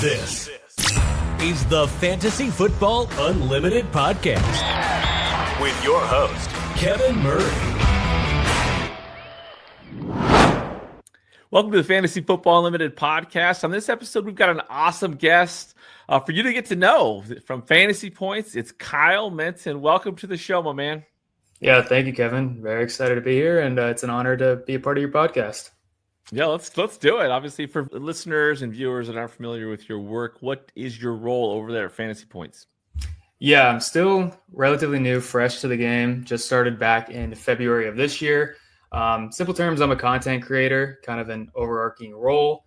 This is the Fantasy Football Unlimited podcast with your host, Kevin Murray. Welcome to the Fantasy Football Unlimited podcast. On this episode, we've got an awesome guest for you to get to know from Fantasy Points. It's Kyle Menton. Welcome to the show, my man. Yeah, thank you, Kevin. Very excited to be here, and it's an honor to be a part of your podcast. Yeah, let's do it. Obviously, for listeners and viewers that aren't familiar with your work, what is your role over there at Fantasy Points? Yeah, I'm still relatively new, fresh to the game. Just started back in February of this year. Simple terms, I'm a content creator, kind of an overarching role.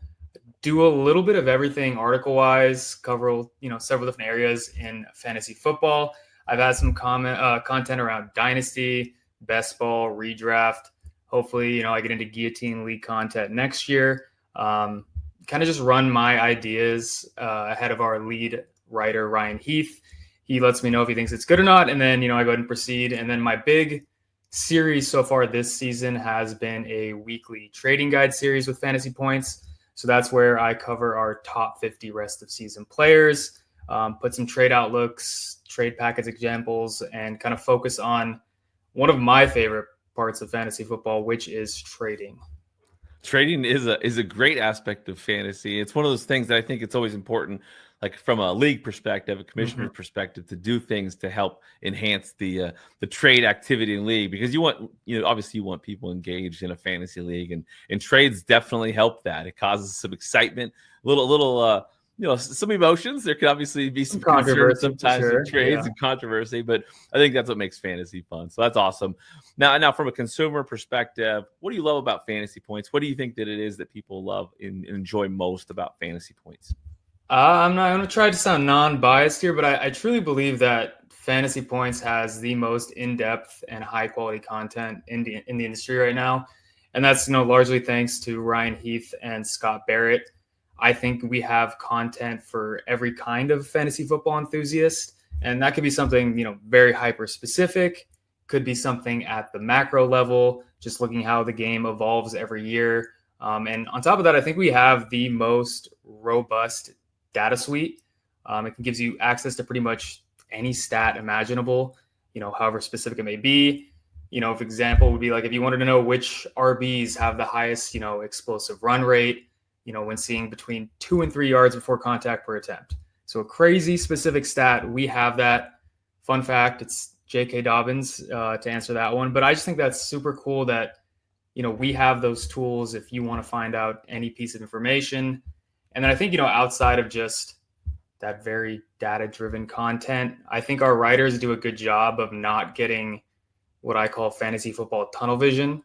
Do a little bit of everything article-wise, cover several different areas in fantasy football. I've had some content around Dynasty, Best Ball, Redraft. Hopefully, I get into Guillotine League content next year. Kind of just run my ideas ahead of our lead writer, Ryan Heath. He lets me know if he thinks it's good or not, and then, I go ahead and proceed. And then my big series so far this season has been a weekly trading guide series with Fantasy Points. So that's where I cover our top 50 rest of season players, put some trade outlooks, trade package examples, and kind of focus on one of my favorite parts of fantasy football, which is trading. Trading is a great aspect of fantasy. It's one of those things that I think it's always important, like from a league perspective, a commissioner's perspective, to do things to help enhance the trade activity in league, because obviously you want people engaged in a fantasy league, and trades definitely help that. It causes some excitement, little some emotions. There could obviously be some controversy sometimes in trades and controversy, but I think that's what makes fantasy fun. So that's awesome. Now from a consumer perspective, what do you love about Fantasy Points? What do you think that it is that people love and enjoy most about Fantasy Points? I'm going to try to sound non-biased here, but I truly believe that Fantasy Points has the most in-depth and high-quality content in the industry right now. And that's, largely thanks to Ryan Heath and Scott Barrett. I think we have content for every kind of fantasy football enthusiast. And that could be something, very hyper-specific. Could be something at the macro level, just looking how the game evolves every year. And on top of that, I think we have the most robust data suite. It gives you access to pretty much any stat imaginable, however specific it may be. For example, would be like if you wanted to know which RBs have the highest, explosive run rate, when seeing between 2 and 3 yards before contact per attempt. So a crazy specific stat. We have that. Fun fact, it's J.K. Dobbins to answer that one. But I just think that's super cool that, we have those tools if you want to find out any piece of information. And then I think, outside of just that very data-driven content, I think our writers do a good job of not getting what I call fantasy football tunnel vision,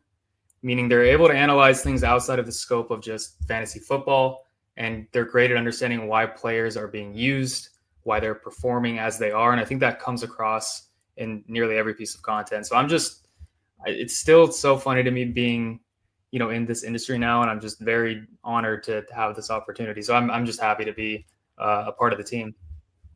meaning they're able to analyze things outside of the scope of just fantasy football, and they're great at understanding why players are being used, why they're performing as they are. And I think that comes across in nearly every piece of content. So it's still so funny to me being, in this industry now, and I'm just very honored to have this opportunity. So I'm just happy to be a part of the team.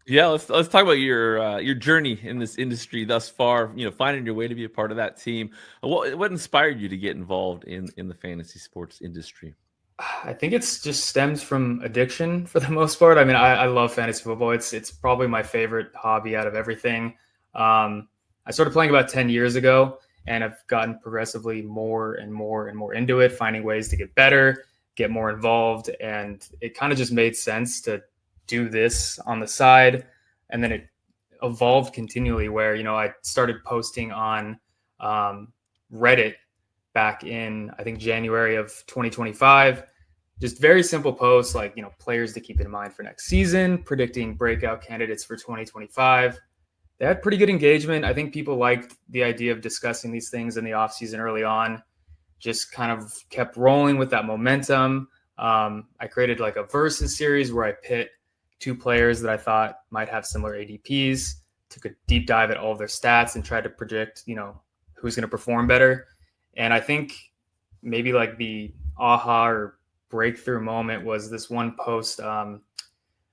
Yeah, let's talk about your journey in this industry thus far. Finding your way to be a part of that team. What inspired you to get involved in the fantasy sports industry? I think it's just stems from addiction for the most part. I mean, I love fantasy football. It's probably my favorite hobby out of everything. I started playing about 10 years ago, and I've gotten progressively more and more and more into it, finding ways to get better, get more involved, and it kind of just made sense to do this on the side. And then it evolved continually where, I started posting on Reddit back in, I think, January of 2025. Just very simple posts like, players to keep in mind for next season, predicting breakout candidates for 2025. They had pretty good engagement. I think people liked the idea of discussing these things in the offseason early on. Just kind of kept rolling with that momentum. I created like a versus series where I pit 2 players that I thought might have similar ADPs, took a deep dive at all of their stats and tried to predict, who's going to perform better. And I think maybe like the aha or breakthrough moment was this one post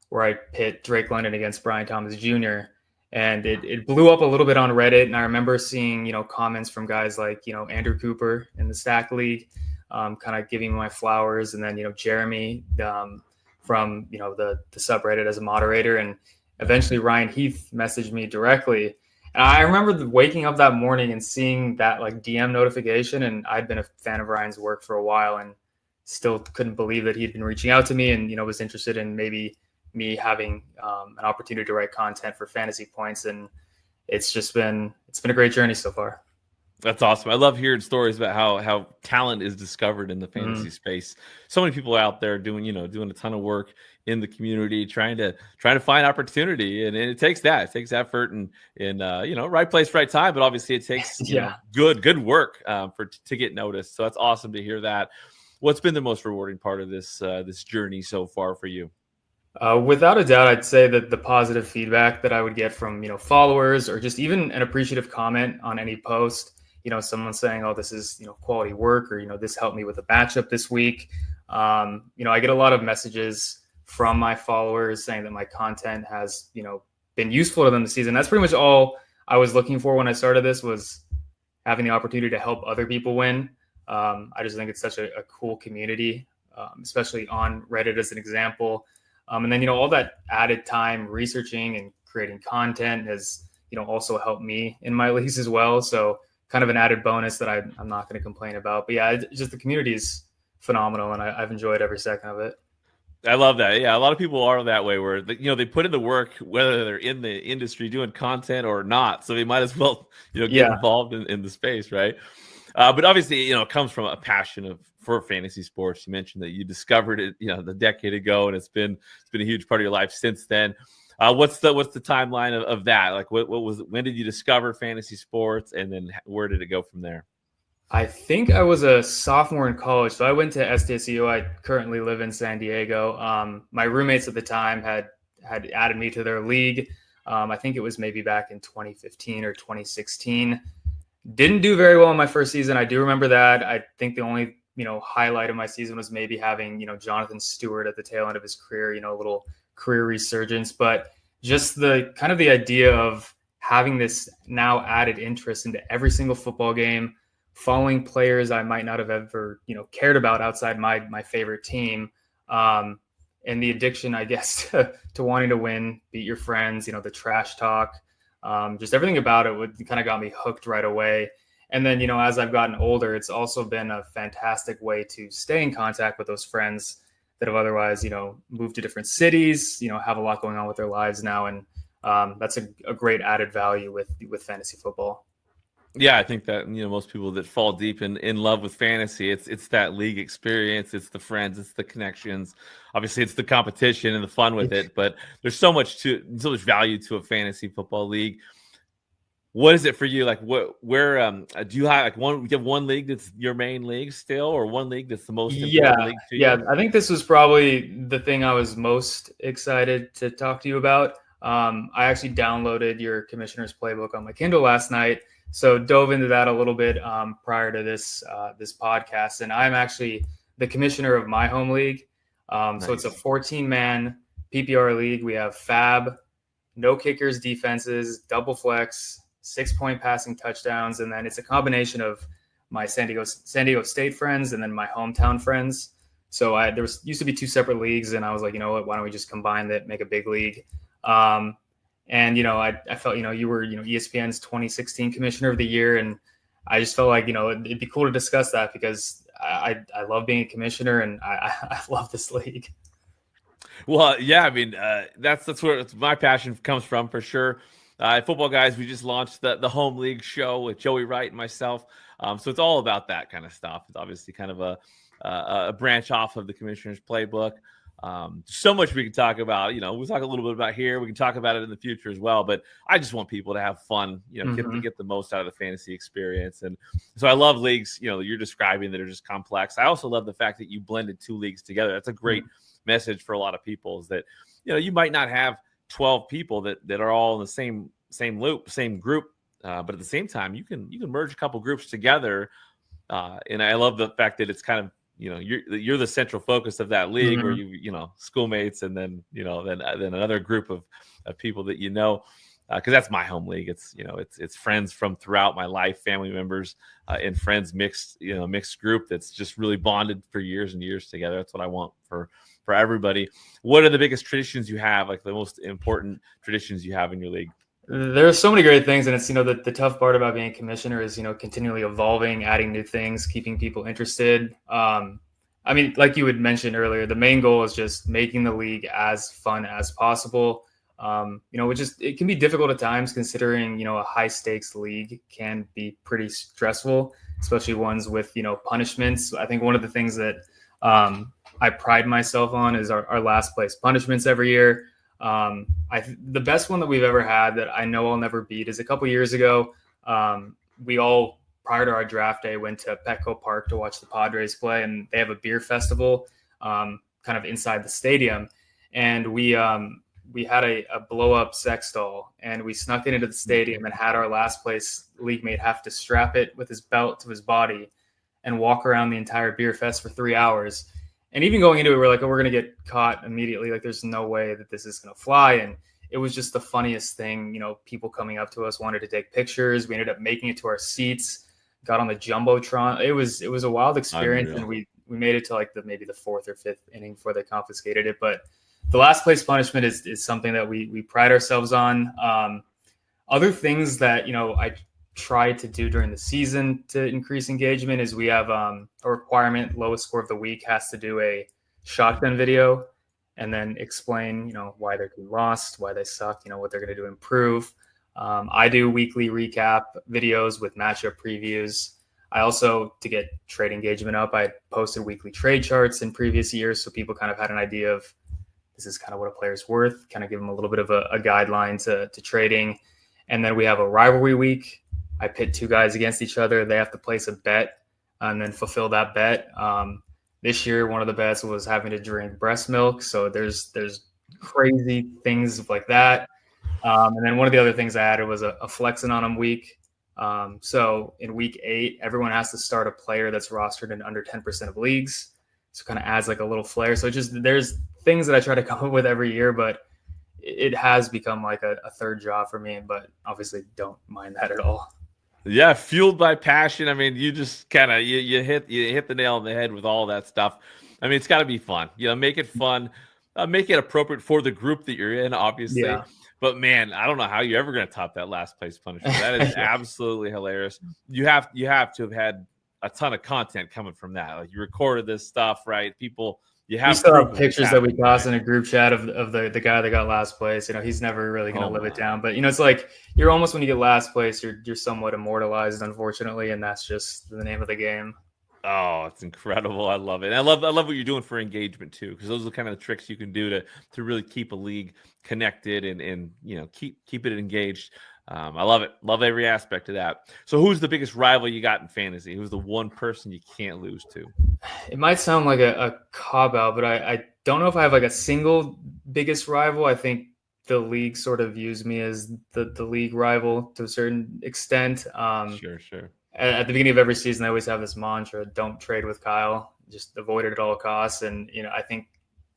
where I pit Drake London against Brian Thomas Jr. And it blew up a little bit on Reddit. And I remember seeing, comments from guys like, Andrew Cooper in the Stack League, kind of giving my flowers. And then, Jeremy from, the subreddit as a moderator. And eventually Ryan Heath messaged me directly. And I remember waking up that morning and seeing that like DM notification. And I'd been a fan of Ryan's work for a while and still couldn't believe that he'd been reaching out to me and, was interested in maybe me having an opportunity to write content for Fantasy Points. And it's been a great journey so far. That's awesome. I love hearing stories about how talent is discovered in the fantasy space. So many people out there doing a ton of work in the community, trying to find opportunity, and it takes effort and right place, right time. But obviously, it takes good work to get noticed. So that's awesome to hear that. What's been the most rewarding part of this journey so far for you? Without a doubt, I'd say that the positive feedback that I would get from followers, or just even an appreciative comment on any post. Someone saying, "Oh, this is quality work," or this helped me with a matchup this week. I get a lot of messages from my followers saying that my content has been useful to them this season. That's pretty much all I was looking for when I started this, was having the opportunity to help other people win. I just think it's such a cool community, especially on Reddit as an example. And then all that added time researching and creating content has also helped me in my leagues as well. So kind of an added bonus that I'm not going to complain about. But yeah, just the community is phenomenal, and I've enjoyed every second of it. I love that. Yeah, a lot of people are that way, where they put in the work, whether they're in the industry doing content or not. So they might as well get involved in the space, right? But obviously, it comes from a passion for fantasy sports. You mentioned that you discovered it, a decade ago, and it's been a huge part of your life since then. What's the timeline of that? Like, when did you discover fantasy sports, and then where did it go from there? I think I was a sophomore in college, so I went to SDSU. I currently live in San Diego. My roommates at the time had added me to their league. I think it was maybe back in 2015 or 2016. Didn't do very well in my first season. I do remember that. I think the only highlight of my season was maybe having Jonathan Stewart at the tail end of his career. A little career resurgence, but just the kind of the idea of having this now added interest into every single football game, following players I might not have ever cared about outside my favorite team, and the addiction, I guess, to wanting to win, beat your friends, the trash talk, just everything about it kind of got me hooked right away. And then as I've gotten older, it's also been a fantastic way to stay in contact with those friends that have otherwise, moved to different cities, have a lot going on with their lives now. And that's a great added value with fantasy football. Yeah, I think that, most people that fall deep in love with fantasy, it's that league experience, it's the friends, it's the connections. Obviously, it's the competition and the fun with it, but there's so much value to a fantasy football league. What is it for you? Like, where do you have you have one league that's your main league still, or one league that's the most important league to you? Yeah, I think this was probably the thing I was most excited to talk to you about. I actually downloaded your Commissioner's Playbook on my Kindle last night, so dove into that a little bit prior to this podcast. And I'm actually the commissioner of my home league. Nice. So it's a 14-man PPR league. We have FAB, no kickers, defenses, double flex, 6-point passing touchdowns, and then it's a combination of my San Diego State friends and then my hometown friends. So there used to be 2 separate leagues, and I was like, you know what, why don't we just combine that, make a big league? And I felt you were ESPN's 2016 Commissioner of the Year, and I just felt like it'd be cool to discuss that because I love being a commissioner and I love this league. Well, yeah, I mean that's where my passion comes from for sure. Football Guys, we just launched the home league show with Joey Wright and myself. So it's all about that kind of stuff. It's obviously kind of a branch off of the Commissioner's Playbook. So much we can talk about. We'll talk a little bit about here. We can talk about it in the future as well. But I just want people to have fun, get the most out of the fantasy experience. And so I love leagues, that you're describing that are just complex. I also love the fact that you blended 2 leagues together. That's a great message for a lot of people, is that, you might not have 12 people that are all in the same loop, same group. But at the same time, you can merge a couple groups together. And I love the fact that it's kind of, you're the central focus of that league, where schoolmates, and then then another group of people that because that's my home league. It's it's friends from throughout my life, family members, and friends mixed group that's just really bonded for years and years together. That's what I want for everybody. What are the biggest traditions you have, like the most important traditions you have in your league? There's so many great things, and it's the tough part about being a commissioner is continually evolving, adding new things, keeping people interested. I mean, like you had mentioned earlier, the main goal is just making the league as fun as possible. It can be difficult at times considering a high stakes league can be pretty stressful, especially ones with punishments. I think one of the things that I pride myself on is our last place punishments every year. The best one that we've ever had that I know I'll never beat is a couple years ago. We all, prior to our draft day, went to Petco Park to watch the Padres play, and they have a beer festival kind of inside the stadium. And we had a blow up sex doll, and we snuck it into the stadium and had our last place league mate have to strap it with his belt to his body and walk around the entire beer fest for 3 hours. And even going into it, we're like, oh, we're going to get caught immediately. Like, there's no way that this is going to fly. And it was just the funniest thing. People coming up to us wanted to take pictures. We ended up making it to our seats, got on the Jumbotron. It was a wild experience. Unreal. And we made it to like maybe the fourth or fifth inning before they confiscated it. But the last place punishment is something that we pride ourselves on. Other things that, I try to do during the season to increase engagement is we have a requirement. Lowest score of the week has to do a shotgun video and then explain, why their team lost, why they suck, what they're going to do to improve. I do weekly recap videos with matchup previews. I also, to get trade engagement up, I posted weekly trade charts in previous years so people kind of had an idea of this is kind of what a player's worth, kind of give them a little bit of a guideline to trading. And then we have a rivalry week. I pit two guys against each other. They have to place a bet and then fulfill that bet. This year, one of the bets was having to drink breast milk. So there's crazy things like that. And then one of the other things I added was a flexing on them week. So in week 8, everyone has to start a player that's rostered in under 10% of leagues. So it kind of adds like a little flair. So there's things that I try to come up with every year, but it has become like a third job for me, but obviously don't mind that at all. Yeah, fueled by passion. I mean, you just kind of you hit the nail on the head with all that stuff. I mean, it's got to be fun. Make it fun, make it appropriate for the group that you're in, obviously. Yeah. But man, I don't know how you're ever going to top that last place punishment. That is absolutely hilarious. You have to have had a ton of content coming from that. Like, you recorded this stuff, right? People. We still have pictures that we tossed in a group chat of the guy that got last place. He's never really going to live it down. But, it's like you're almost, when you get last place, you're somewhat immortalized, unfortunately. And that's just the name of the game. Oh, it's incredible. I love it. And I love what you're doing for engagement, too, because those are the kind of the tricks you can do to really keep a league connected and keep it engaged. I love it. Love every aspect of that. So who's the biggest rival you got in fantasy? Who's the one person you can't lose to? It might sound like a cop-out, but I don't know if I have like a single biggest rival. I think the league sort of views me as the league rival to a certain extent. Sure. At the beginning of every season, I always have this mantra: don't trade with Kyle, just avoid it at all costs. And, I think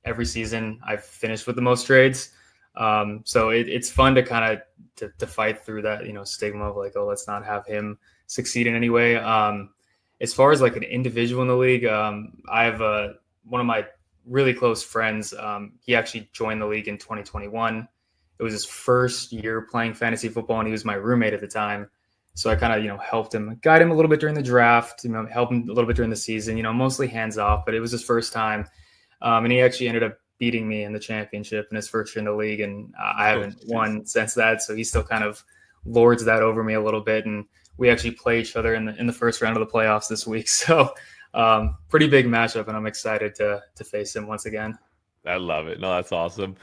every season I've finished with the most trades. So it's fun to kind of to fight through that, stigma of like, oh, let's not have him succeed in any way. As far as like an individual in the league, I have one of my really close friends. He actually joined the league in 2021. It was his first year playing fantasy football, and he was my roommate at the time. So I kind of, helped him, guide him a little bit during the draft, help him a little bit during the season, mostly hands off, but it was his first time. And he actually ended up beating me in the championship in his first year in the league. And I haven't won since that. So he still kind of lords that over me a little bit. And we actually play each other in the first round of the playoffs this week. So pretty big matchup, and I'm excited to face him once again. I love it. No, that's awesome.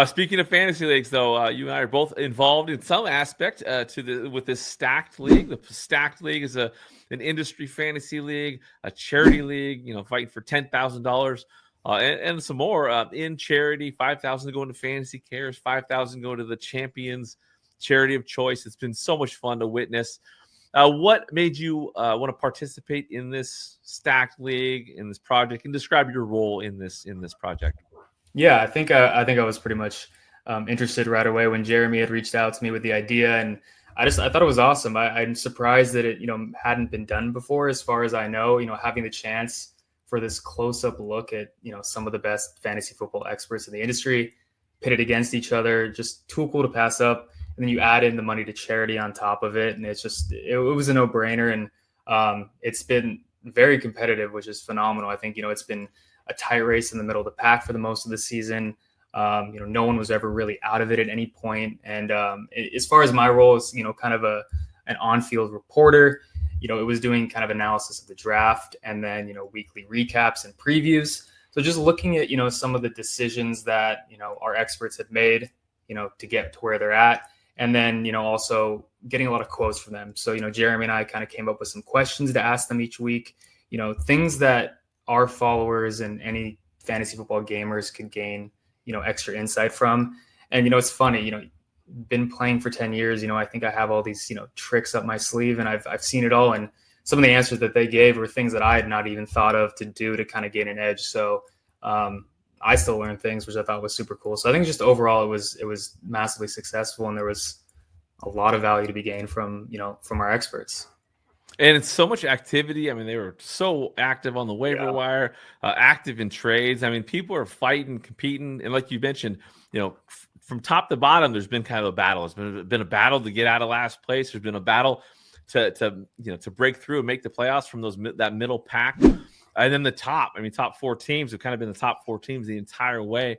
Speaking of fantasy leagues, though, you and I are both involved in some aspect with this stacked league. The stacked league is an industry fantasy league, a charity league, fighting for $10,000 and some more in charity. 5,000 going to Fantasy Cares, 5,000 go to the Champions charity of choice. It's been so much fun to witness. What made you want to participate in this stacked league, in this project, and describe your role in this project? Yeah, I think I was pretty much interested right away when Jeremy had reached out to me with the idea, and I thought it was awesome. I'm surprised that it hadn't been done before, as far as I know. Having the chance for this close-up look at some of the best fantasy football experts in the industry pitted against each other, just too cool to pass up. And then you add in the money to charity on top of it, and it was a no-brainer. And it's been very competitive, which is phenomenal. I think it's been a tight race in the middle of the pack for the most of the season. No one was ever really out of it at any point. And as far as my role is, kind of an on-field reporter, it was doing kind of analysis of the draft and then, weekly recaps and previews. So just looking at, some of the decisions that, our experts had made, to get to where they're at. And then, also getting a lot of quotes from them. So, Jeremy and I kind of came up with some questions to ask them each week, things that our followers and any fantasy football gamers could gain, extra insight from. And, it's funny, been playing for 10 years, I think I have all these, tricks up my sleeve, and I've seen it all. And some of the answers that they gave were things that I had not even thought of to do to kind of gain an edge. So I still learned things, which I thought was super cool. So I think just overall, it was massively successful, and there was a lot of value to be gained from our experts. And it's so much activity. I mean, they were so active on the waiver wire, active in trades. I mean, people are fighting, competing. And like you mentioned, from top to bottom, there's been kind of a battle. It's been a battle to get out of last place. There's been a battle to break through and make the playoffs from that middle pack. And then the top four teams have kind of been the top four teams the entire way,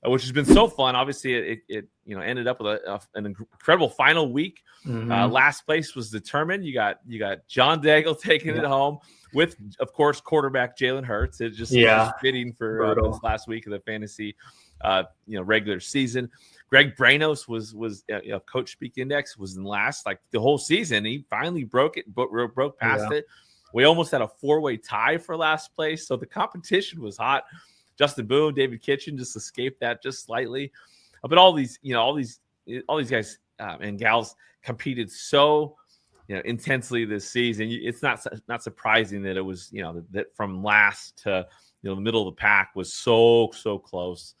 which has been so fun. Obviously, it ended up with an incredible final week. Mm-hmm. Last place was determined. You got John Daigle taking it home with, of course, quarterback Jalen Hurts. It just fitting for this last week of the fantasy, regular season. Greg Branos was Coach Speak Index was in last like the whole season. He finally broke past it. We almost had a 4-way tie for last place, so the competition was hot. Justin Boone, David Kitchen just escaped that just slightly, but all these guys and gals competed so intensely this season. It's not surprising that it was that from last to the middle of the pack was so close.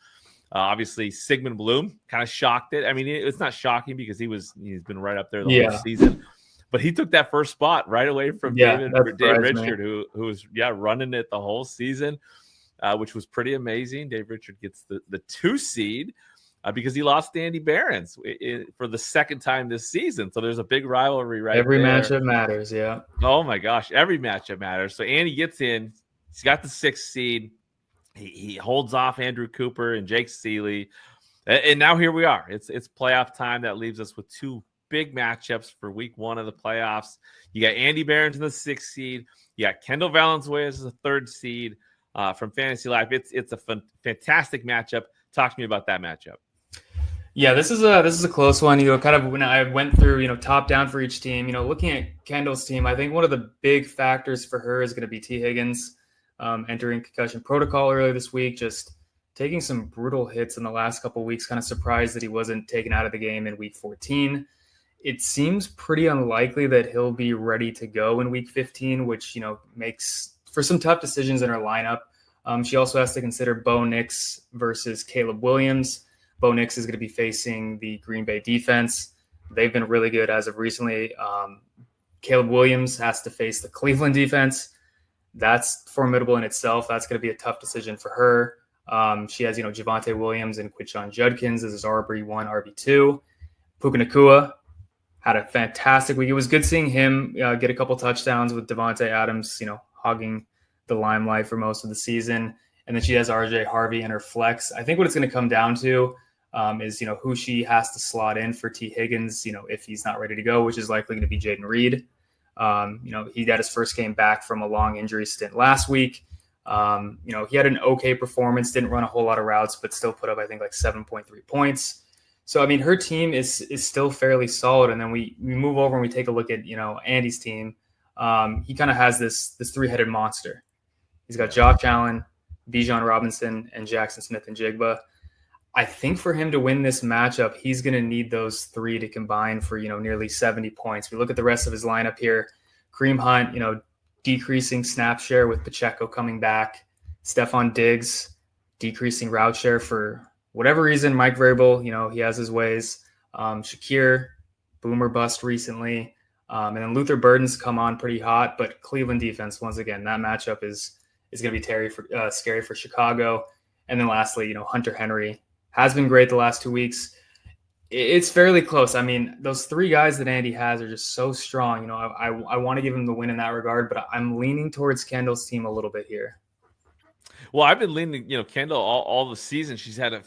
Obviously, Sigmund Bloom kind of shocked it. I mean, it's not shocking because he's been right up there the whole season. But he took that first spot right away from Dave Richard, who was running it the whole season, which was pretty amazing. Dave Richard gets the 2 seed because he lost to Andy Behrens for the second time this season. So there's a big rivalry every there. matchup matters, yeah. Oh my gosh, every matchup matters. So Andy gets in. He's got the 6th seed. He holds off Andrew Cooper and Jake Seeley, and now here we are. It's playoff time. That leaves us with 2 big matchups for week 1 of the playoffs. You got Andy Behrens in the 6th seed. You got Kendall Valenzuela as the 3rd seed from Fantasy Life. It's a fantastic matchup. Talk to me about that matchup. Yeah, this is a close one. Kind of when I went through, top down for each team, looking at Kendall's team, I think one of the big factors for her is going to be T. Higgins entering concussion protocol earlier this week, just taking some brutal hits in the last couple of weeks. Kind of surprised that he wasn't taken out of the game in week 14. It seems pretty unlikely that he'll be ready to go in week 15, which, makes for some tough decisions in her lineup. She also has to consider Bo Nix versus Caleb Williams. Bo Nix is going to be facing the Green Bay defense. They've been really good as of recently. Caleb Williams has to face the Cleveland defense. That's formidable in itself. That's going to be a tough decision for her. She has, Javonte Williams and Quinshon Judkins as his RB1, RB2. Puka Nacua had a fantastic week. It was good seeing him get a couple touchdowns with Devontae Adams, hogging the limelight for most of the season. And then she has RJ Harvey in her flex. I think what it's going to come down to is, who she has to slot in for T. Higgins, if he's not ready to go, which is likely going to be Jaden Reed. He got his first game back from a long injury stint last week. He had an okay performance, didn't run a whole lot of routes, but still put up, I think, like 7.3 points. So, I mean, her team is still fairly solid. And then we move over and we take a look at, Andy's team. He kind of has this 3-headed monster. He's got Josh Allen, Bijan Robinson, and Jackson Smith and Jigba. I think for him to win this matchup, he's going to need those 3 to combine for, nearly 70 points. We look at the rest of his lineup here. Kareem Hunt, decreasing snap share with Pacheco coming back. Stephon Diggs, decreasing route share for whatever reason, Mike Vrabel, he has his ways. Shakir, boomer bust recently. And then Luther Burden's come on pretty hot, but Cleveland defense, once again, that matchup is going to be scary for Chicago. And then lastly, Hunter Henry has been great the last 2 weeks. It's fairly close. I mean, those three guys that Andy has are just so strong. I want to give him the win in that regard, but I'm leaning towards Kendall's team a little bit here. Well, I've been leaning, Kendall all the season. She's had a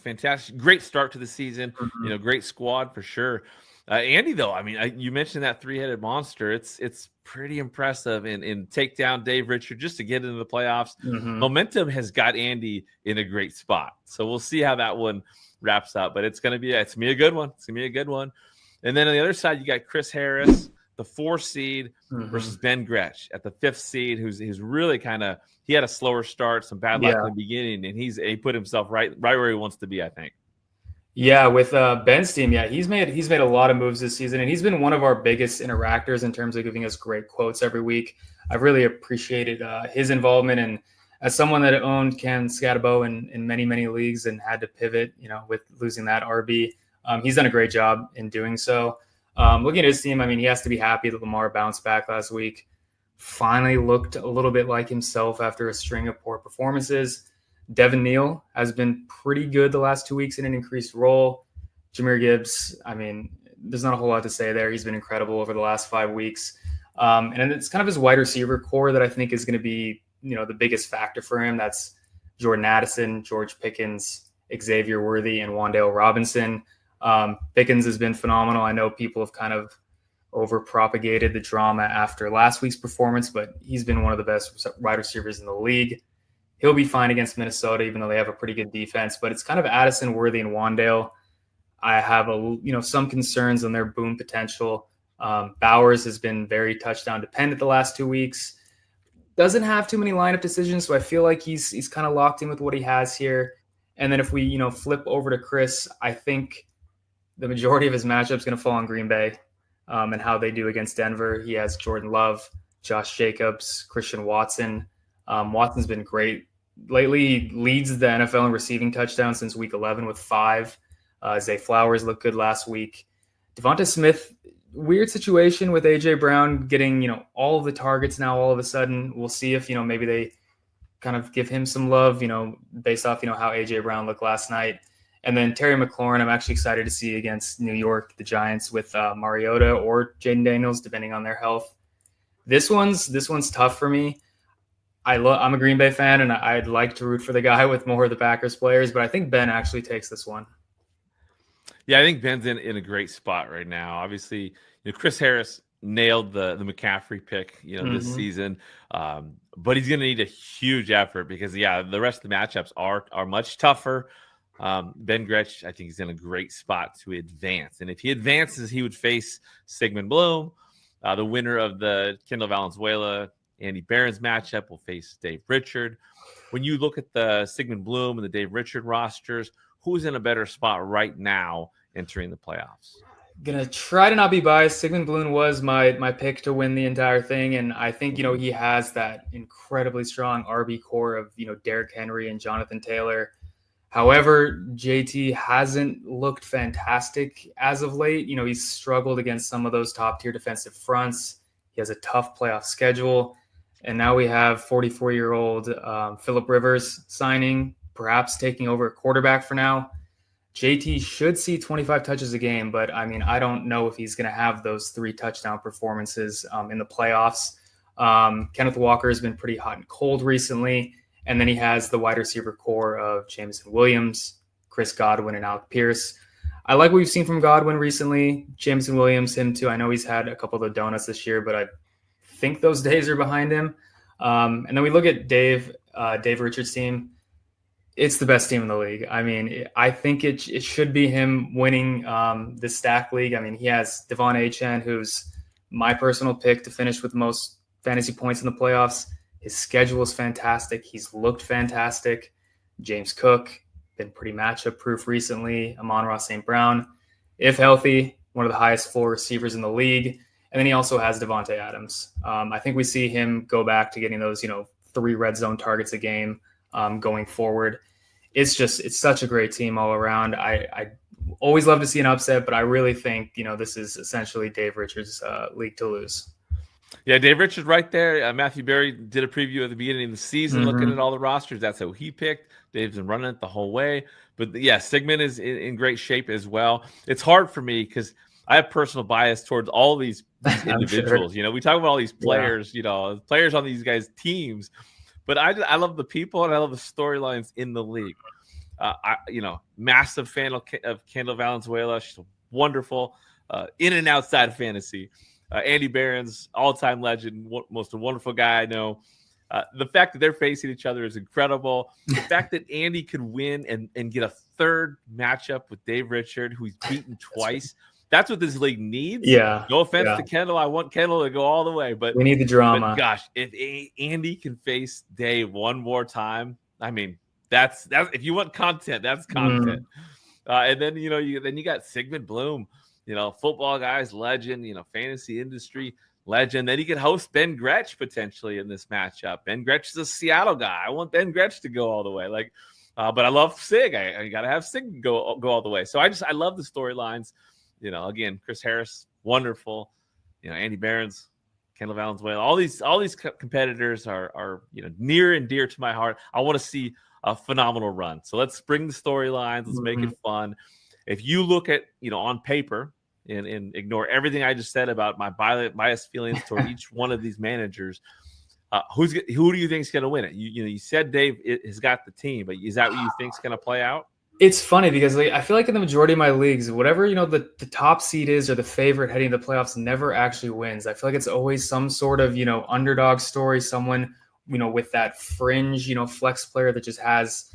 great start to the season. Mm-hmm. Great squad for sure. Andy, though, I mean, you mentioned that three-headed monster. It's pretty impressive in take down Dave Richard just to get into the playoffs. Mm-hmm. Momentum has got Andy in a great spot. So we'll see how that one wraps up. But it's gonna be a good one. It's gonna be a good one. And then on the other side, you got Chris Harris, the 4 seed, versus Ben Gretsch at the 5th seed, who's really he had a slower start, some bad luck in the beginning, and he put himself right where he wants to be, I think. Yeah, with Ben's team, he's made a lot of moves this season, and he's been one of our biggest interactors in terms of giving us great quotes every week. I've really appreciated his involvement, and as someone that owned Ken Scatabo in many, many leagues and had to pivot, with losing that RB, he's done a great job in doing so. Looking at his team, I mean, he has to be happy that Lamar bounced back last week, finally looked a little bit like himself after a string of poor performances. Devin Neal has been pretty good the last 2 weeks in an increased role. Jahmyr Gibbs, I mean, there's not a whole lot to say there. He's been incredible over the last 5 weeks. And it's kind of his wide receiver core that I think is going to be, the biggest factor for him. That's Jordan Addison, George Pickens, Xavier Worthy, and Wan'Dale Robinson. Pickens has been phenomenal. I know people have kind of over-propagated the drama after last week's performance, but he's been one of the best wide receivers in the league. He'll be fine against Minnesota, even though they have a pretty good defense. But it's kind of Addison, Worthy, and Wan'Dale. I have some concerns on their boom potential. Bowers has been very touchdown dependent the last 2 weeks. Doesn't have too many lineup decisions, so I feel like he's kind of locked in with what he has here. And then if we flip over to Chris, I think the majority of his matchup is going to fall on Green Bay and how they do against Denver. He has Jordan Love, Josh Jacobs, Christian Watson. Watson's been great. Lately, he leads the NFL in receiving touchdowns since week 11 with 5. Zay Flowers looked good last week. Devonta Smith, weird situation with A.J. Brown getting, all of the targets now all of a sudden. We'll see if, maybe they kind of give him some love, based off, how A.J. Brown looked last night. And then Terry McLaurin, I'm actually excited to see against New York, the Giants, with Mariota or Jaden Daniels, depending on their health. This one's tough for me. I'm a Green Bay fan, and I'd like to root for the guy with more of the Packers players, but I think Ben actually takes this one. Yeah, I think Ben's in a great spot right now. Obviously, Chris Harris nailed the McCaffrey pick, this season, but he's going to need a huge effort because, the rest of the matchups are much tougher. Ben Gretsch, I think he's in a great spot to advance, and if he advances, he would face Sigmund Bloom, the winner of the Kendall Valenzuela Andy Barron's matchup will face Dave Richard. When you look at the Sigmund Bloom and the Dave Richard rosters, who's in a better spot right now entering the playoffs? Gonna try to not be biased. Sigmund Bloom was my pick to win the entire thing, and I think he has that incredibly strong RB core of Derrick Henry and Jonathan Taylor. However, JT hasn't looked fantastic as of late. He's struggled against some of those top tier defensive fronts. He has a tough playoff schedule. And now we have 44-year-old Phillip Rivers signing, perhaps taking over at quarterback for now. JT should see 25 touches a game, but I don't know if he's going to have those 3 touchdown performances in the playoffs. Kenneth Walker has been pretty hot and cold recently. And then he has the wide receiver core of Jameson Williams, Chris Godwin, and Alec Pierce. I like what we've seen from Godwin recently. Jameson Williams, him too. I know he's had a couple of the donuts this year, but I think those days are behind him. And then we look at Dave Richards' team. It's the best team in the league. I think it should be him winning the stack league. He has Devon Achane, who's my personal pick to finish with the most fantasy points in the playoffs. His schedule is fantastic. He's looked fantastic. James Cook, been pretty matchup proof recently. Amon-Ra St. Brown, if healthy, one of the highest floor receivers in the league. And then he also has Devontae Adams. I think we see him go back to getting those, 3 red zone targets a game going forward. it's such a great team all around. I always love to see an upset, but I really think, this is essentially Dave Richards' league to lose. Yeah, Dave Richards right there. Matthew Berry did a preview at the beginning of the season, looking at all the rosters. That's who he picked. Dave's been running it the whole way. But yeah, Sigmund is in great shape as well. It's hard for me because I have personal bias towards all these individuals. Sure. We talk about all these players, players on these guys' teams. But I love the people and I love the storylines in the league. Massive fan of Kendall Valenzuela. She's wonderful in and outside of fantasy. Andy Barron's all-time legend, most wonderful guy I know. The fact that they're facing each other is incredible. The fact that Andy could win and get a third matchup with Dave Richard, who he's beaten twice. That's what this league needs. Yeah. No offense to Kendall. I want Kendall to go all the way. But we need the drama. But gosh, if Andy can face Dave one more time, I mean, that's if you want content, that's content. And then, you got Sigmund Bloom, football guys, legend, fantasy industry legend. Then he could host Ben Gretsch potentially in this matchup. Ben Gretsch is a Seattle guy. I want Ben Gretsch to go all the way. But I love Sig. I got to have Sig go all the way. So I love the storylines. Again, Chris Harris, wonderful. Andy Barron's, Kendall Valenzuela. All these competitors are near and dear to my heart. I want to see a phenomenal run. So let's bring the storylines. Let's make it fun. If you look at on paper and ignore everything I just said about my biased feelings toward each one of these managers, who do you think is going to win it? You said Dave has got the team, but is that what you think is going to play out? It's funny because I feel like in the majority of my leagues, whatever the top seed is or the favorite heading to the playoffs never actually wins. I feel like it's always some sort of underdog story, someone with that fringe flex player that just has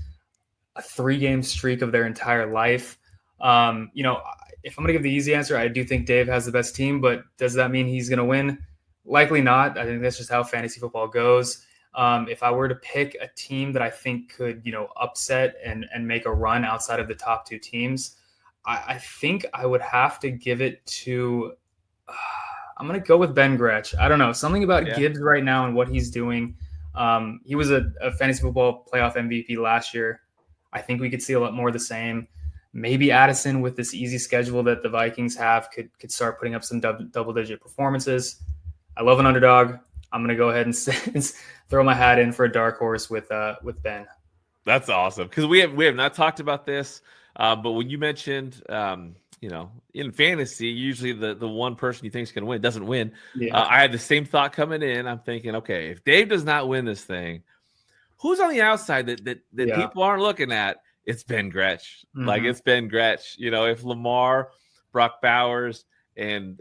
a 3-game streak of their entire life. If I'm going to give the easy answer, I do think Dave has the best team, but does that mean he's going to win? Likely not. I think that's just how fantasy football goes. If I were to pick a team that I think could, upset and make a run outside of the top 2 teams, I think I would have to give it to I'm going to go with Ben Gretsch. I don't know. Something about Gibbs right now and what he's doing. He was a fantasy football playoff MVP last year. I think we could see a lot more of the same. Maybe Addison, with this easy schedule that the Vikings have, could start putting up some double-digit performances. I love an underdog. I'm going to go ahead and throw my hat in for a dark horse with Ben. That's awesome because we have not talked about this, but when you mentioned in fantasy, usually the one person you think is going to win doesn't win. Yeah. I had the same thought coming in. I'm thinking, okay, if Dave does not win this thing, who's on the outside that people aren't looking at? It's Ben Gretsch. It's Ben Gretsch. If Lamar, Brock Bowers, and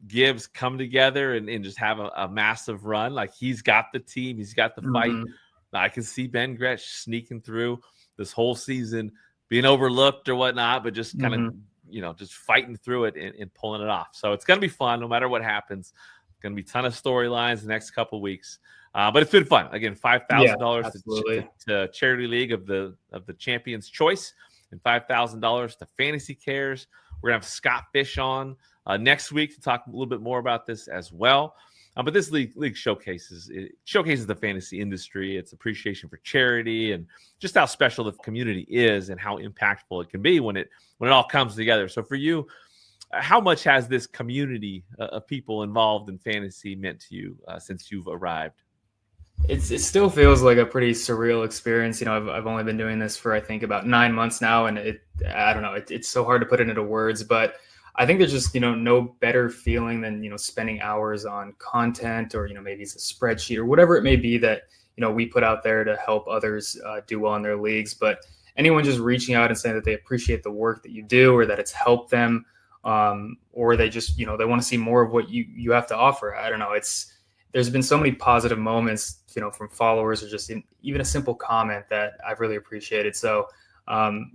Gibbs come together and just have a massive run, he's got the team, he's got the fight. I can see Ben Gretsch sneaking through this whole season, being overlooked or whatnot, but just kind of just fighting through it and pulling it off. So it's going to be fun no matter what happens. It's going to be a ton of storylines the next couple of weeks. But it's been fun. Again, $5,000 to Charity League of the Champions Choice and $5,000 to Fantasy Cares. We're going to have Scott Fish on next week to talk a little bit more about this as well. But this league showcases the fantasy industry, its appreciation for charity, and just how special the community is and how impactful it can be when it all comes together. So for you, how much has this community of people involved in fantasy meant to you since you've arrived? It still feels like a pretty surreal experience. I've only been doing this for I think about 9 months now, and I don't know. It's so hard to put it into words, but I think there's just no better feeling than spending hours on content or maybe it's a spreadsheet or whatever it may be that we put out there to help others do well in their leagues. But anyone just reaching out and saying that they appreciate the work that you do or that it's helped them, or they just they want to see more of what you have to offer. I don't know. There's been so many positive moments, from followers or just even a simple comment that I've really appreciated. So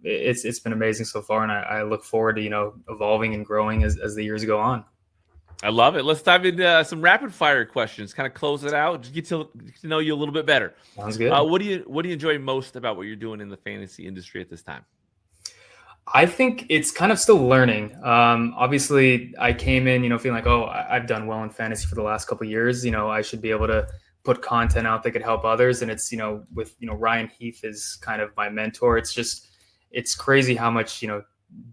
it's been amazing so far, and I look forward to evolving and growing as the years go on. I love it. Let's dive into some rapid fire questions. Kind of close it out. Just get to know you a little bit better. Sounds good. What do you enjoy most about what you're doing in the fantasy industry at this time? I think it's kind of still learning. Obviously, I came in, feeling like, I've done well in fantasy for the last couple of years. I should be able to put content out that could help others. And it's, with, Ryan Heath is kind of my mentor. It's crazy how much,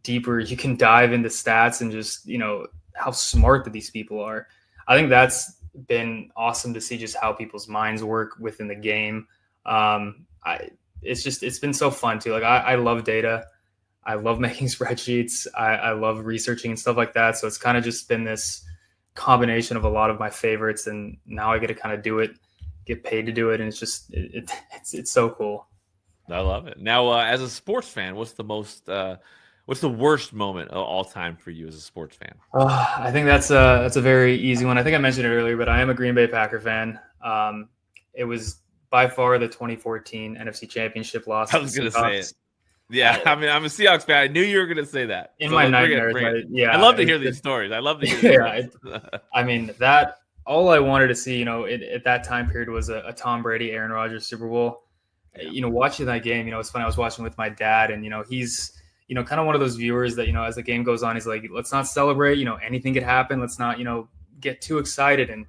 deeper you can dive into stats and just, how smart that these people are. I think that's been awesome to see just how people's minds work within the game. It's been so fun too. Like I love data. I love making spreadsheets. I love researching and stuff like that. So it's kind of just been this combination of a lot of my favorites, and now I get to kind of do it, get paid to do it, and it's just it's so cool. I love it. Now, as a sports fan, what's the worst moment of all time for you as a sports fan? I think that's a very easy one. I think I mentioned it earlier, but I am a Green Bay Packer fan. It was by far the 2014 NFC Championship loss. I was going to say it. Yeah, I mean, I'm a Seahawks fan. I knew you were going to say that. In my nightmares, I love to hear these stories. I love to hear these stories. I mean, that all I wanted to see, at that time period was a Tom Brady, Aaron Rodgers Super Bowl. Yeah. Watching that game, it's funny. I was watching with my dad, and he's kind of one of those viewers that as the game goes on, he's like, let's not celebrate. Anything could happen. Let's not get too excited. And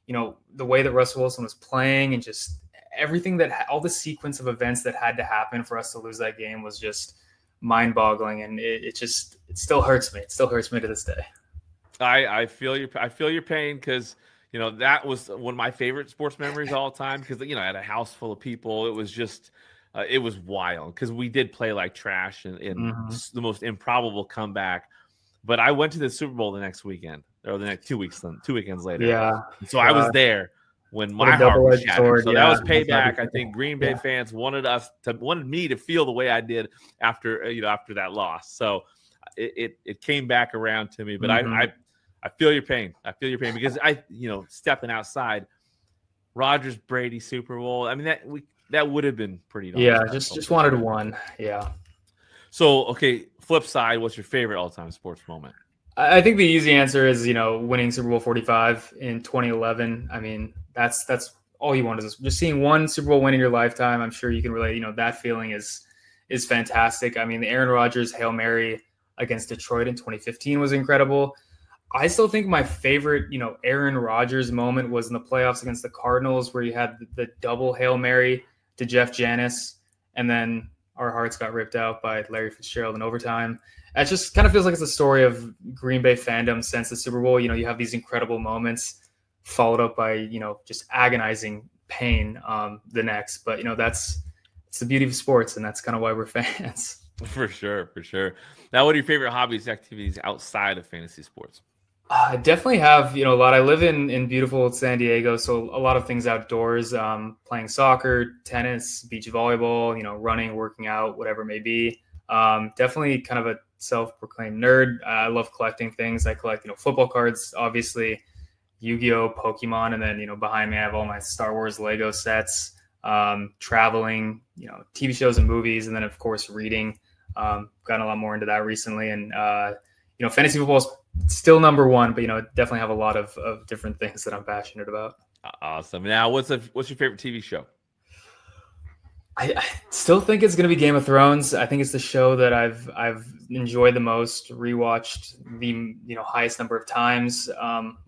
the way that Russell Wilson was playing and just everything all the sequence of events that had to happen for us to lose that game was just mind-boggling, and it still hurts me. It still hurts me to this day. I feel your pain, because that was one of my favorite sports memories of all time, because I had a house full of people. It was just it was wild, because we did play like trash and the most improbable comeback. But I went to the Super Bowl the next weekend, or the next 2 weekends later. Yeah. So I was there when my heart was shattered. So that was payback. I think Green Bay fans wanted me to feel the way I did after that loss. So it came back around to me. But I feel your pain. I feel your pain, because stepping outside, Rodgers Brady Super Bowl. I mean, that would have been pretty. Yeah, just wanted one. Yeah. So okay, flip side, what's your favorite all-time sports moment? I think the easy answer is, winning Super Bowl 45 in 2011. I mean, that's all you want, is just seeing one Super Bowl win in your lifetime. I'm sure you can relate. That feeling is fantastic. I mean, the Aaron Rodgers Hail Mary against Detroit in 2015 was incredible. I still think my favorite, Aaron Rodgers moment was in the playoffs against the Cardinals, where you had the double Hail Mary to Jeff Janis, and then our hearts got ripped out by Larry Fitzgerald in overtime. It just kind of feels like it's a story of Green Bay fandom since the Super Bowl. You have these incredible moments followed up by, just agonizing pain the next. But, it's the beauty of sports, and that's kind of why we're fans. For sure. Now, what are your favorite hobbies, activities outside of fantasy sports? I definitely have, a lot. I live in beautiful San Diego, so a lot of things outdoors, playing soccer, tennis, beach volleyball, running, working out, whatever it may be. Definitely kind of a self-proclaimed nerd. I love collecting things. I collect, football cards, obviously, Yu-Gi-Oh, Pokemon, and then, behind me I have all my Star Wars Lego sets, traveling, TV shows and movies, and then of course reading. Gotten a lot more into that recently, and fantasy football is still number one, but definitely have a lot of different things that I'm passionate about. Awesome. Now, what's your favorite TV show? I still think it's going to be Game of Thrones. I think it's the show that I've enjoyed the most, rewatched the highest number of times.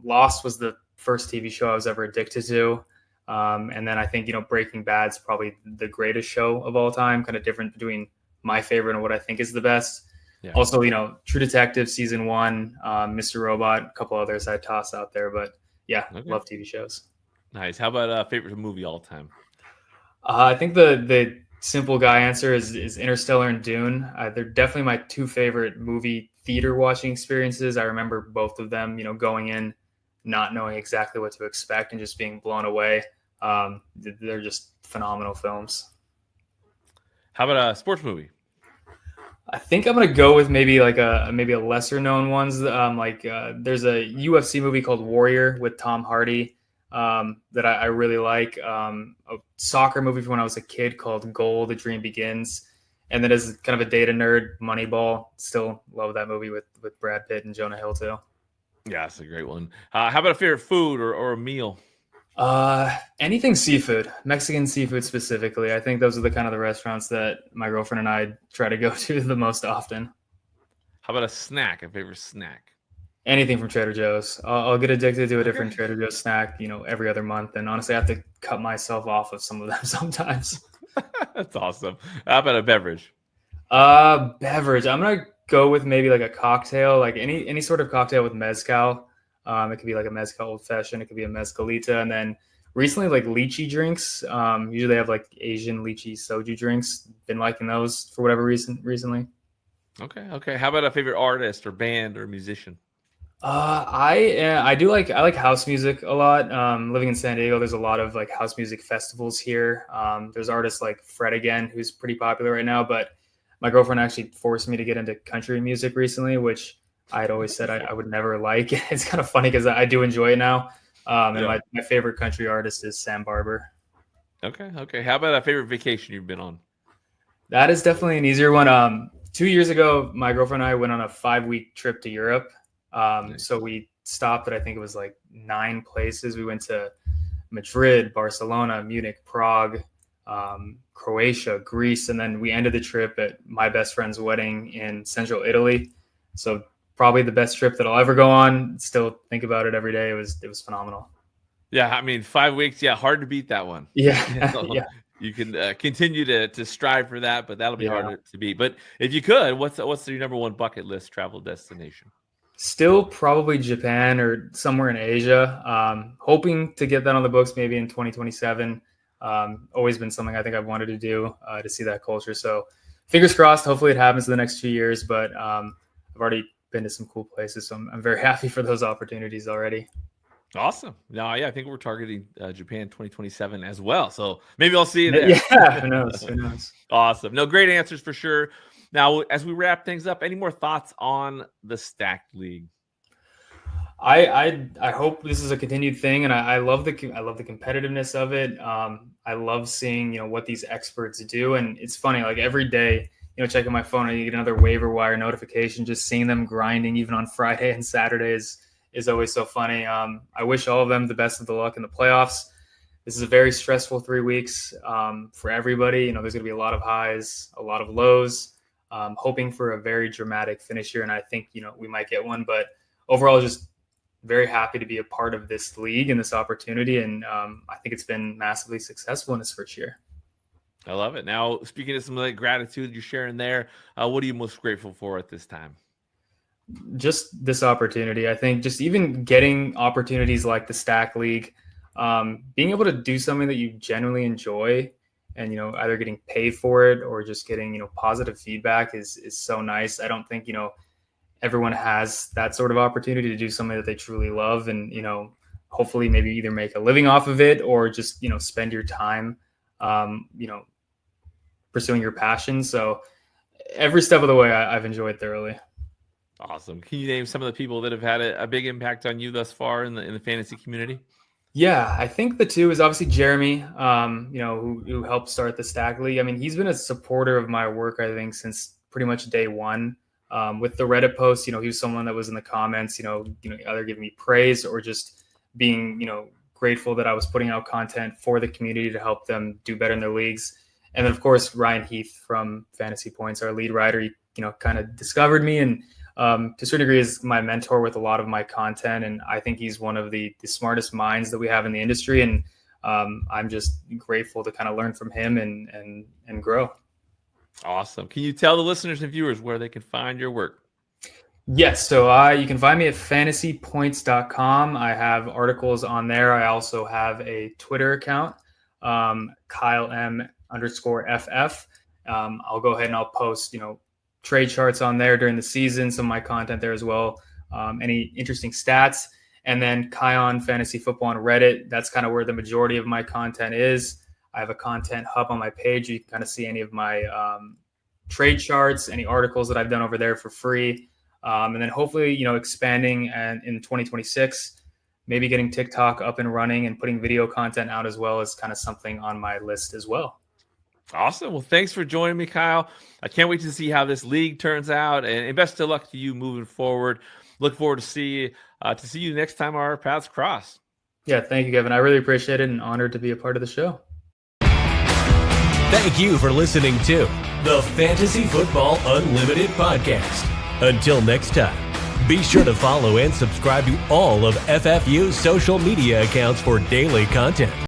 Lost was the first TV show I was ever addicted to, and then I think Breaking Bad's probably the greatest show of all time. Kind of different between my favorite and what I think is the best. Yeah. Also, True Detective season 1, Mr. Robot, a couple others I toss out there, but yeah, okay. Love TV shows. Nice. How about favorite movie all time? I think the simple guy answer is Interstellar and Dune. They're definitely my two favorite movie theater watching experiences. I remember both of them, going in, not knowing exactly what to expect and just being blown away. They're just phenomenal films. How about a sports movie? I think I'm gonna go with maybe a lesser known ones. There's a UFC movie called Warrior with Tom Hardy that I really like. A soccer movie from when I was a kid called Goal: The Dream Begins, and then as kind of a data nerd, Moneyball. Still love that movie with Brad Pitt and Jonah Hill too. Yeah, that's a great one. How about a favorite food or a meal? Anything seafood, Mexican seafood specifically. I think those are the restaurants that my girlfriend and I try to go to the most often. How about a snack, a favorite snack? Anything from Trader Joe's. I'll get addicted to a different Trader Joe's snack, every other month. And honestly, I have to cut myself off of some of them sometimes. That's awesome. How about a beverage? Beverage. I'm gonna go with maybe like a cocktail, like any sort of cocktail with mezcal. It could be like a mezcal old fashioned. It could be a mezcalita, and then recently like lychee drinks. Usually they have like Asian lychee soju drinks. Been liking those for whatever reason recently. Okay. How about a favorite artist or band or musician? I like house music a lot. Living in San Diego, there's a lot of like house music festivals here. There's artists like Fred again, who's pretty popular right now, but my girlfriend actually forced me to get into country music recently, which I had always said I would never like. It's kind of funny because I do enjoy it now. And my favorite country artist is Sam Barber. Okay. How about a favorite vacation you've been on? That is definitely an easier one. 2 years ago, my girlfriend and I went on a 5-week trip to Europe. Nice. So we stopped at, I think it was like 9 places. We went to Madrid, Barcelona, Munich, Prague, Croatia, Greece, and then we ended the trip at my best friend's wedding in central Italy. So probably the best trip that I'll ever go on. Still think about it every day. It was phenomenal. Yeah, I mean 5 weeks. Yeah, hard to beat that one. Yeah, yeah. You can continue to strive for that, but that'll be harder to beat. But if you could, what's your number one bucket list travel destination? Still probably Japan or somewhere in Asia. Hoping to get that on the books maybe in 2027. Always been something I think I've wanted to do to see that culture. So fingers crossed. Hopefully it happens in the next 2 years. But I've already been to some cool places, so I'm very happy for those opportunities already. Awesome. No, yeah, I think we're targeting Japan 2027 as well. So maybe I'll see you there. Yeah, who knows? Awesome. No, great answers for sure. Now, as we wrap things up, any more thoughts on the Stacked League? I hope this is a continued thing, and I love the competitiveness of it. I love seeing what these experts do, and it's funny, like every day, checking my phone and you get another waiver wire notification, just seeing them grinding even on Friday and Saturdays is always so funny. I wish all of them the best of the luck in the playoffs. This is a very stressful 3 weeks for everybody. There's going to be a lot of highs, a lot of lows. Hoping for a very dramatic finish here, and I think we might get one. But overall, just very happy to be a part of this league and this opportunity, and I think it's been massively successful in its first year. I love it. Now, speaking of some of the gratitude you're sharing there, what are you most grateful for at this time? Just this opportunity. I think just even getting opportunities like the Stack League, being able to do something that you genuinely enjoy, and either getting paid for it or just getting positive feedback is so nice. I don't think everyone has that sort of opportunity to do something that they truly love, and hopefully maybe either make a living off of it or just spend your time pursuing your passion. So every step of the way I've enjoyed thoroughly. Awesome. Can you name some of the people that have had a big impact on you thus far in the fantasy community? Yeah, I think the two is obviously Jeremy, who helped start the Stack League. I mean, he's been a supporter of my work, I think, since pretty much day one. With the Reddit post, he was someone that was in the comments, either giving me praise or just being, grateful that I was putting out content for the community to help them do better in their leagues. And then, of course, Ryan Heath from Fantasy Points, our lead writer, he, kind of discovered me and to a certain degree is my mentor with a lot of my content. And I think he's one of the smartest minds that we have in the industry. And I'm just grateful to kind of learn from him and grow. Awesome. Can you tell the listeners and viewers where they can find your work? Yes. So you can find me at fantasypoints.com. I have articles on there. I also have a Twitter account, Kyle M_FF. I'll go ahead and I'll post, trade charts on there during the season, some of my content there as well. Any interesting stats. And then Kion Fantasy Football on Reddit. That's kind of where the majority of my content is. I have a content hub on my page. You can kind of see any of my trade charts, any articles that I've done over there for free. And then hopefully, expanding and in 2026, maybe getting TikTok up and running and putting video content out as well is kind of something on my list as well. Awesome. Well, thanks for joining me, Kyle. I can't wait to see how this league turns out, and best of luck to you moving forward. Look forward to see you next time our paths cross. Yeah, thank you, Kevin. I really appreciate it and honored to be a part of the show. Thank you for listening to the Fantasy Football Unlimited podcast. Until next time, Be sure to follow and subscribe to all of FFU's social media accounts for daily content.